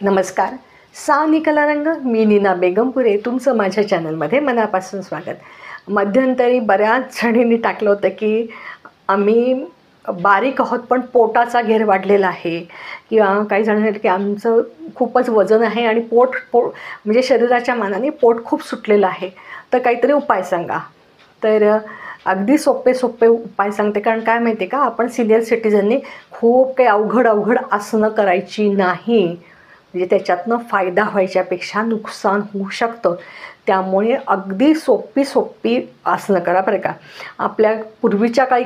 नमस्कार. सा निकला रंग. मी नीना बेगमपुरे. तुमचं माझ्या चॅनलमध्ये मनापासून स्वागत. मध्यंतरी बऱ्याच जणींनी टाकलं होतं की आम्ही बारीक आहोत पण पोटाचा घेर वाढलेला आहे, किंवा काही जण म्हणतात की आमचं खूपच वजन आहे आणि पोट म्हणजे शरीराच्या मानाने पोट खूप सुटलेलं आहे, तर काहीतरी उपाय सांगा. तर अगदी सोपे उपाय सांगते. कारण काय माहिती आहे का, आपण सिनियर सिटीजननी खूप काही अवघड आसनं करायची नाही. म्हणजे त्याच्यातनं फायदा व्हायच्यापेक्षा नुकसान होऊ शकतं. त्यामुळे अगदी सोपी आसनं करा बरं का. आपल्या पूर्वीच्या काळी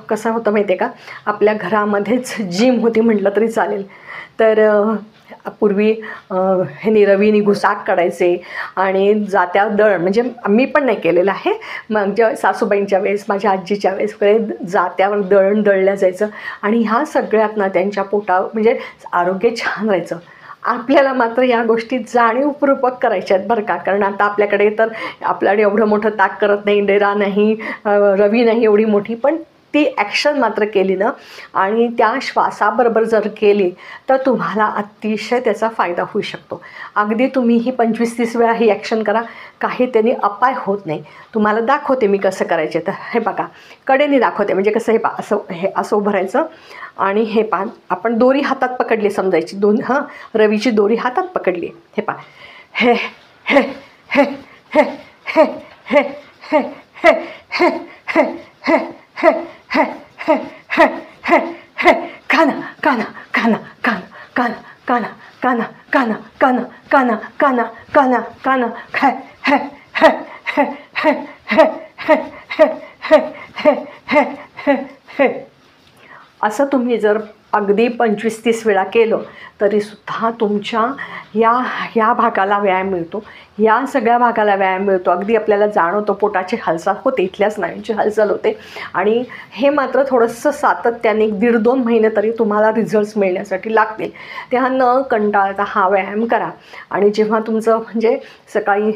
कसं होतं माहिती आहे का, आपल्या घरामध्येच जिम होती म्हटलं तरी चालेल. तर पूर्वी हे रवीनी घुसाक काढायचे आणि जात्या दळण, म्हणजे मी पण नाही केलेलं आहे, म्हणजे सासूबाईंच्या वेळेस, माझ्या आजीच्या वेळेस वगैरे जात्यावर दळण दळल्या जायचं आणि ह्या सगळ्यातनं त्यांच्या म्हणजे आरोग्य छान राहायचं. आपल्याला मात्र या गोष्टी जाणीवपूर्वक करायच्या आहेत बरं का. कारण आता आपल्याकडे तर आपल्याकडे एवढं मोठं ताक करत नाही, डेरा नाही, रवी नाही एवढी मोठी, पण ती ॲक्शन मात्र केली ना आणि त्या श्वासाबरोबर जर केली तर तुम्हाला अतिशय त्याचा फायदा होऊ शकतो. अगदी तुम्ही ही 25-30 वेळा ही ॲक्शन करा, काही त्यांनी अपाय होत नाही. तुम्हाला दाखवते मी कसं करायचे. तर हे बघा, कडेने दाखवते. म्हणजे कसं, हे असं उभं राहायचं आणि हे पहा, आपण दोरी हातात पकडली समजायची, रवीची दोरी हातात पकडली. हे पहा, हे हे हे हे हे हे हे हे हे हे हे हे हे हे हे हे हे काना काना काना काना काना काना काना काना काना काना काना काना काना हे हे हे हे हे हे हे हे हे हे हे हे. असं तुम्ही जर अगदी 25-30 वेळा केलं तरीसुद्धा तुमच्या या भागाला व्यायाम मिळतो, या सगळ्या भागाला व्यायाम मिळतो. अगदी आपल्याला जाणवतो, पोटाची हालचाल होते, इथल्या स्नायूंची हालचाल होते. आणि हे मात्र थोडंसं सातत्याने 1.5-2 महिने तरी तुम्हाला रिझल्ट्स मिळण्यासाठी लागतील. त्या न कंटाळता हा व्यायाम करा. आणि जेव्हा तुमचं म्हणजे सकाळी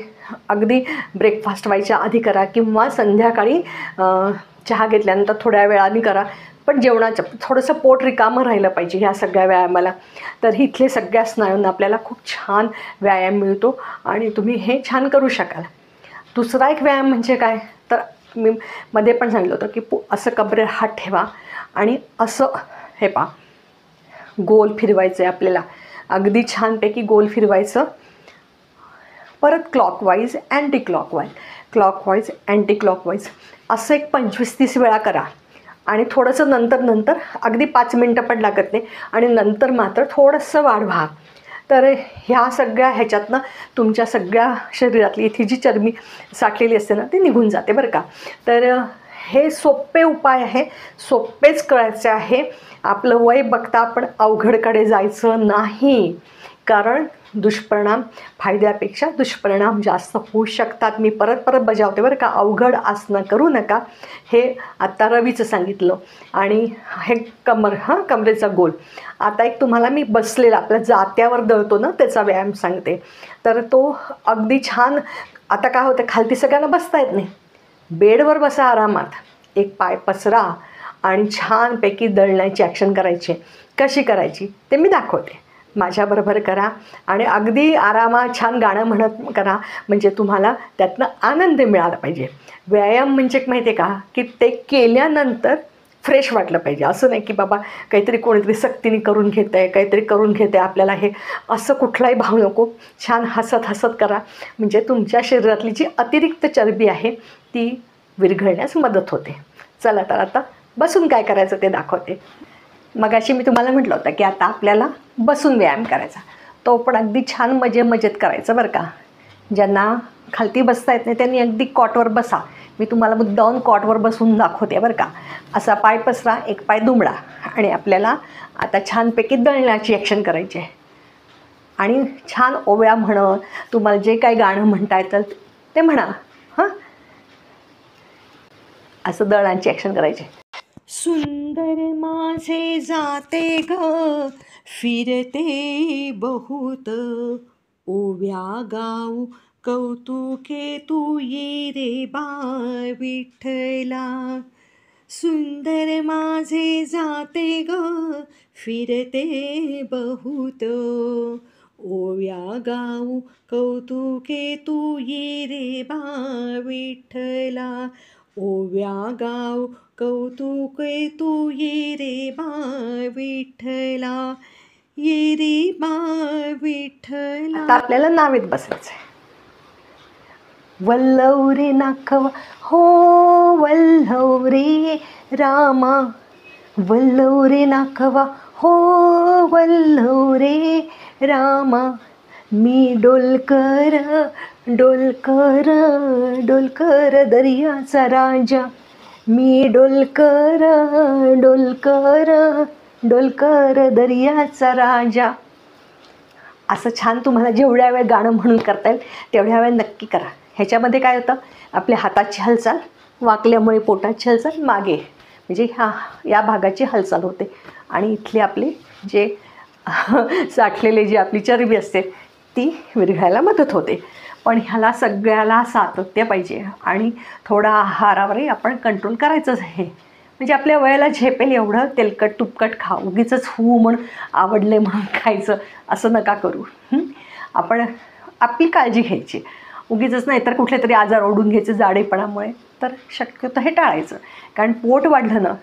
अगदी ब्रेकफास्ट व्हायच्या आधी करा, किंवा संध्याकाळी चहा घेतल्यानंतर थोड्या वेळाने करा, पण जेवणाचं थोडंसं पोट रिकामं राहिलं पाहिजे ह्या सगळ्या व्यायामाला. तर इथले सगळ्या स्नायूंना आपल्याला खूप छान व्यायाम मिळतो आणि तुम्ही हे छान करू शकाल. दुसरा एक व्यायाम म्हणजे काय, तर मी मध्ये पण सांगितलं होतं की असं कबरेवर हात ठेवा आणि असं हे पहा, गोल फिरवायचं आहे आपल्याला. अगदी छानपैकी गोल फिरवायचं. परत क्लॉकवाईज अँटी क्लॉकवाईज असं एक 25-30 वेळा करा. आणि थोडंसं नंतर अगदी 5 मिनटं पण लागत नाही, आणि नंतर मात्र थोडंसं वाढवा. तर ह्या सगळ्या ह्याच्यातनं तुमच्या सगळ्या शरीरातली इथे जी चरबी साठलेली असते ना, ती निघून जाते बरं का. तर हे सोपे उपाय आहे, सोपेच करायचे आहे. आपलं वय बघता आपण अवघडकडे जायचं नाही, कारण फायद्यापेक्षा दुष्परिणाम जास्त होऊ शकतात. मी परत बजावते बरं का. अवघड आसनं करू नका. हे आत्ता रवीचं सांगितलं, आणि हे कमरेचा गोल. आता एक तुम्हाला मी बसलेला आपल्या जात्यावर दळतो ना त्याचा व्यायाम सांगते. तर तो अगदी छान. आता काय होतं, खालती सगळ्यांना बसता येत नाही, बेडवर बसा आरामात, एक पाय पसरा आणि छानपैकी दळण्याची ॲक्शन करायची. कशी करायची ते मी दाखवते. माझ्याबरोबर करा आणि अगदी आरामात छान गाणं म्हणत करा, म्हणजे तुम्हाला त्यातनं आनंद मिळाला पाहिजे. व्यायाम म्हणजे माहिती आहे का, की ते केल्यानंतर फ्रेश वाटलं पाहिजे. असं नाही की बाबा काहीतरी कोणीतरी सक्तीने करून घेतं आहे, काहीतरी करून घेते आपल्याला, हे असं कुठलाही भाव नको. छान हसत करा, म्हणजे तुमच्या शरीरातली जी अतिरिक्त चरबी आहे ती विरघळण्यास मदत होते. चला तर आता बसून काय करायचं ते दाखवते. मगाशी मी तुम्हाला म्हटलं होतं की आता आपल्याला बसून व्यायाम करायचा, तो पण अगदी छान मजेत करायचं बरं का. ज्यांना खालती बसता येत नाही त्यांनी अगदी कॉटवर बसा. मी तुम्हाला मुद्दामून कॉटवर बसून दाखवते बरं का. असा पाय पसरा, एक पाय दुमडा, आणि आपल्याला आता छानपैकी दळण्याची ॲक्शन करायची आहे. आणि छान ओव्या म्हणत तुम्हाला जे काही गाणं म्हणता येतं ते म्हणा. असं दळण्याची ॲक्शन करायची. सुंदर माझे जाते ग फिरते बहुत, ओव्या गाऊ कौतुके तू ये रे बा विठ्ठला. सुंदर माझे जाते ग फिरते बहुत, ओव्या गाऊ कौतुके तू ये रे बा विठ्ठला, ओव्या गाऊ कौतुके तू ये रे बा विठ्ठला, ये रे बा विठ्ठला. आता आपल्याला नावेत बसायचं आहे. वल्लव रे नाखवा हो वल्लव रे रामा, वल्लव रे नाखवा हो वल्लव रे रामा, मी डोलकर डोलकर डोलकर दर्याचा राजा, मी डोलकर डोलकर डोलकर दर्याचा राजा. असं छान तुम्हाला जेवढ्या वेळ गाणं म्हणून करता येईल तेवढ्या वेळ नक्की करा. ह्याच्यामध्ये काय होतं, आपल्या हाताची हालचाल, वाकल्यामुळे पोटाची हालचाल, मागे म्हणजे या भागाची हालचाल होते आणि इथले आपले जे साठलेले जी आपली चरबी असते ती विरघळायला मदत होते. पण ह्याला सगळ्याला सातत्य पाहिजे आणि थोडा आहारावरही आपण कंट्रोल करायचंच आहे. म्हणजे आपल्या वयाला झेपेल एवढं तेलकट तुपकट खा, उगीचंच म्हणून आवडले म्हणून खायचं असं नका करू. आपण आपली काळजी घ्यायची, उगीचच नाही तर कुठले तरी आजार ओढून घ्यायचे जाडेपणामुळे, तर शक्यतो हे टाळायचं. कारण पोट वाढलं ना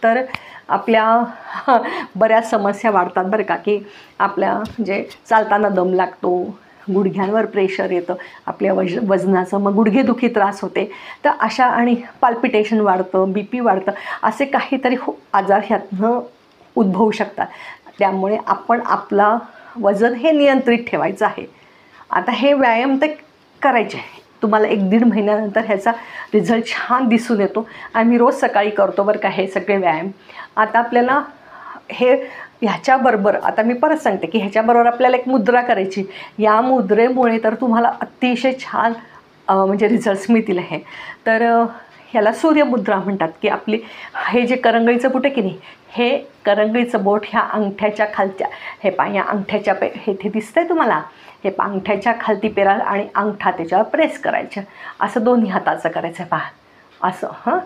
तर आपल्या बऱ्याच समस्या वाढतात बरं का, की आपल्या म्हणजे चालताना दम लागतो, गुडघ्यांवर प्रेशर येतं आपल्या वजनाचं, मग गुडघेदुखी त्रास होते. तर अशा आणि पाल्पिटेशन वाढतं, BP वाढतं, असे काहीतरी आजार ह्यातनं उद्भवू शकतात. त्यामुळे आपण आपला वजन हे नियंत्रित ठेवायचं आहे. आता हे व्यायाम तर करायचे आहे. तुम्हाला 1-1.5 महिन्यानंतर ह्याचा रिझल्ट छान दिसून येतो. आम्ही रोज सकाळी करतो बरं का हे सगळे व्यायाम. आता आपल्याला ह्याच्याबरोबर आता मी परत सांगते की ह्याच्याबरोबर आपल्याला एक मुद्रा करायची. या मुद्रेमुळे तर तुम्हाला अतिशय छान म्हणजे रिझल्ट्स मिळतील. हे तर ह्याला सूर्यमुद्रा म्हणतात, की आपली हे जे करंगळीचं बोट आहे की नाही, हे करंगळीचं बोट ह्या अंगठ्याच्या खालच्या, हे या अंगठ्याच्या हे दिसतंय तुम्हाला, हे अंगठ्याच्या खालती पेरा आणि अंगठा त्याच्यावर प्रेस करायचं. असं दोन्ही हाताचं करायचं पहा असं.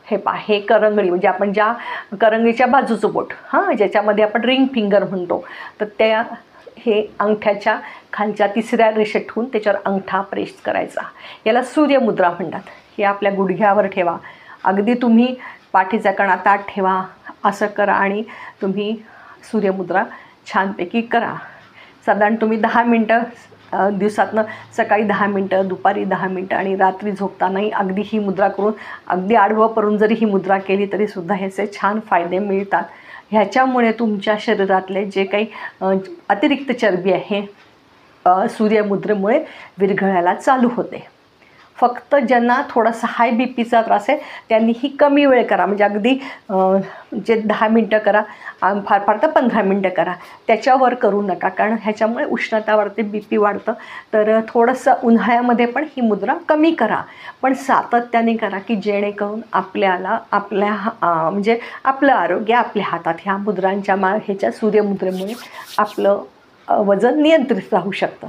हे करंगळी म्हणजे आपण ज्या करंगळीच्या बाजूचं बोट ज्याच्यामध्ये आपण रिंग फिंगर म्हणतो, तर हे अंगठ्याच्या खालच्या 3ऱ्या रेषेत ठेवून त्याच्यावर अंगठा प्रेस करायचा. याला सूर्यमुद्रा म्हणतात. हे आपल्या गुडघ्यावर ठेवा, अगदी तुम्ही पाठीचा कणा ताठ ठेवा, असं करा आणि तुम्ही सूर्यमुद्रा छानपैकी करा. साधारण तुम्ही 10 मिनटं दिवसातनं, सकाळी 10 मिनटं, दुपारी 10 मिनटं आणि रात्री झोपतानाही अगदी ही मुद्रा करून, अगदी आडवं पडून जरी ही मुद्रा केली तरीसुद्धा ह्याचे छान फायदे मिळतात. ह्याच्यामुळे तुमच्या शरीरातले जे काही अतिरिक्त चरबी आहे सूर्यमुद्रेमुळे विरघळायला चालू होते. फक्त ज्यांना थोडासा हाय BPचा त्रास आहे त्यांनी ही कमी वेळ करा, म्हणजे अगदी जे 10 मिनटं करा, फार फार तर 15 मिनटं करा, त्याच्यावर करू नका. कारण ह्याच्यामुळे उष्णता वाढते, BP वाढतं. तर थोडंसं उन्हाळ्यामध्ये पण ही मुद्रा कमी करा, पण सातत्याने करा, की जेणेकरून आपल्याला म्हणजे आपलं आरोग्य आपल्या हातात. ह्या मुद्रांच्या ह्याच्या सूर्यमुद्रेमुळे आपलं वजन नियंत्रित राहू शकतं.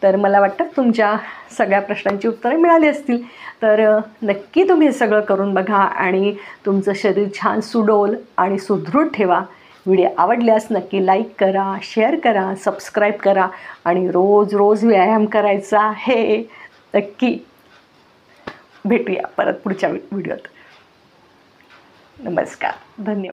तर मला वाटतं तुमच्या सगळ्या प्रश्नांची उत्तरे मिळाली असतील. तर नक्की तुम्ही हे सगळं करून बघा आणि तुमचं शरीर छान सुडोल आणि सुदृढ ठेवा. व्हिडिओ आवडल्यास नक्की लाईक करा, शेअर करा, सबस्क्राईब करा आणि रोज रोज व्यायाम करायचा आहे. नक्की भेटूया परत पुढच्या व्हिडिओत. नमस्कार, धन्यवाद.